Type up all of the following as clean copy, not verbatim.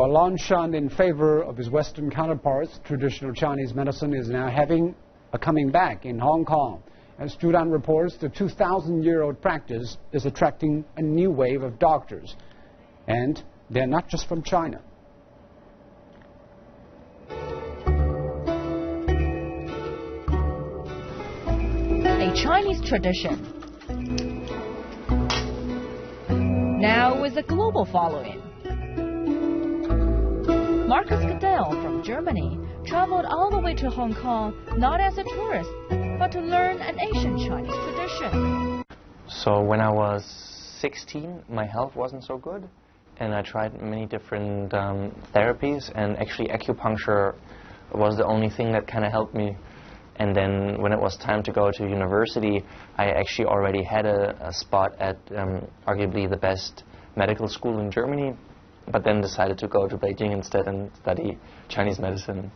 While long shunned in favor of his Western counterparts, traditional Chinese medicine is now having a coming back in Hong Kong. As Judan reports, the 2,000-year-old practice is attracting a new wave of doctors. And they're not just from China. A Chinese tradition, now with a global following. Marcus Goodell from Germany traveled all the way to Hong Kong not as a tourist, but to learn an ancient Chinese tradition. So when I was 16, my health wasn't so good, and I tried many different therapies, and actually acupuncture was the only thing that kind of helped me. And then when it was time to go to university, I actually already had a spot at arguably the best medical school in Germany, but then decided to go to Beijing instead and study Chinese medicine.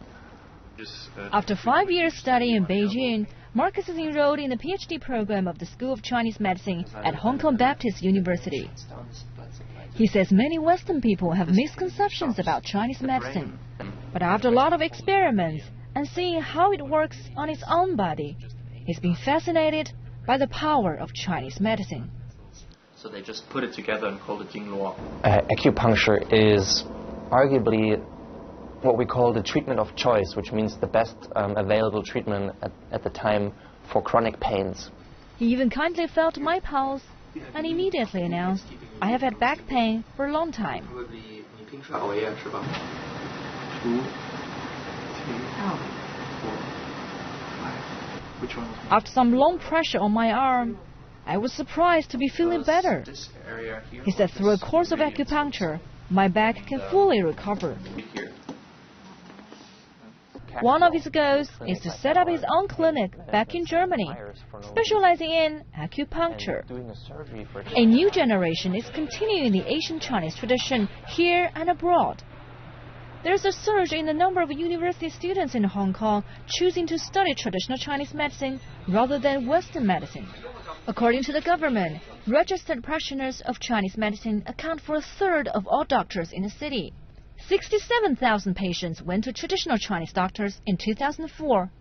After 5 years study in Beijing, Marcus is enrolled in the PhD program of the School of Chinese Medicine at Hong Kong Baptist University. He says many Western people have misconceptions about Chinese medicine, but after a lot of experiments and seeing how it works on its own body, he's been fascinated by the power of Chinese medicine. So they just put it together and called it Jingluo. Acupuncture is arguably what we call the treatment of choice, which means the best available treatment at the time for chronic pains. He even kindly felt my pulse and immediately announced, I have had back pain for a long time. After some long pressure on my arm, I was surprised to be feeling better. He said through a course of acupuncture, my back can fully recover. One of his goals is to set up his own clinic back in Germany, specializing in acupuncture. A new generation is continuing the ancient Chinese tradition here and abroad. There's a surge in the number of university students in Hong Kong choosing to study traditional Chinese medicine rather than Western medicine. According to the government, registered practitioners of Chinese medicine account for a third of all doctors in the city. 67,000 patients went to traditional Chinese doctors in 2004.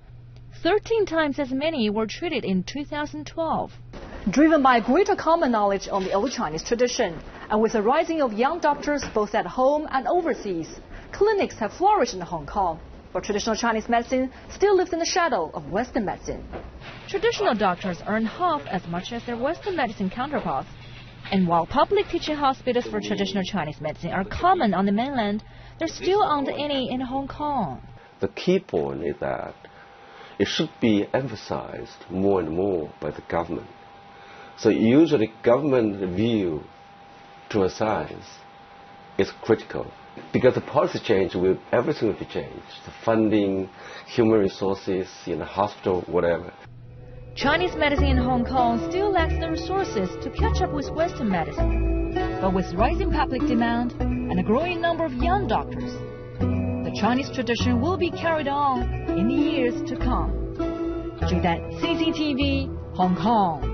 13 times as many were treated in 2012. Driven by greater common knowledge on the old Chinese tradition, and with the rising of young doctors both at home and overseas, clinics have flourished in Hong Kong, but traditional Chinese medicine still lives in the shadow of Western medicine. Traditional doctors earn half as much as their Western medicine counterparts. And while public teaching hospitals for traditional Chinese medicine are common on the mainland, there still aren't any in Hong Kong. The key point is that it should be emphasized more and more by the government. So usually government view to a science is critical, because the policy change will, everything will be changed. The funding, human resources in the hospital, whatever. Chinese medicine in Hong Kong still lacks the resources to catch up with Western medicine. But with rising public demand and a growing number of young doctors, the Chinese tradition will be carried on in the years to come. Judan, CCTV, Hong Kong.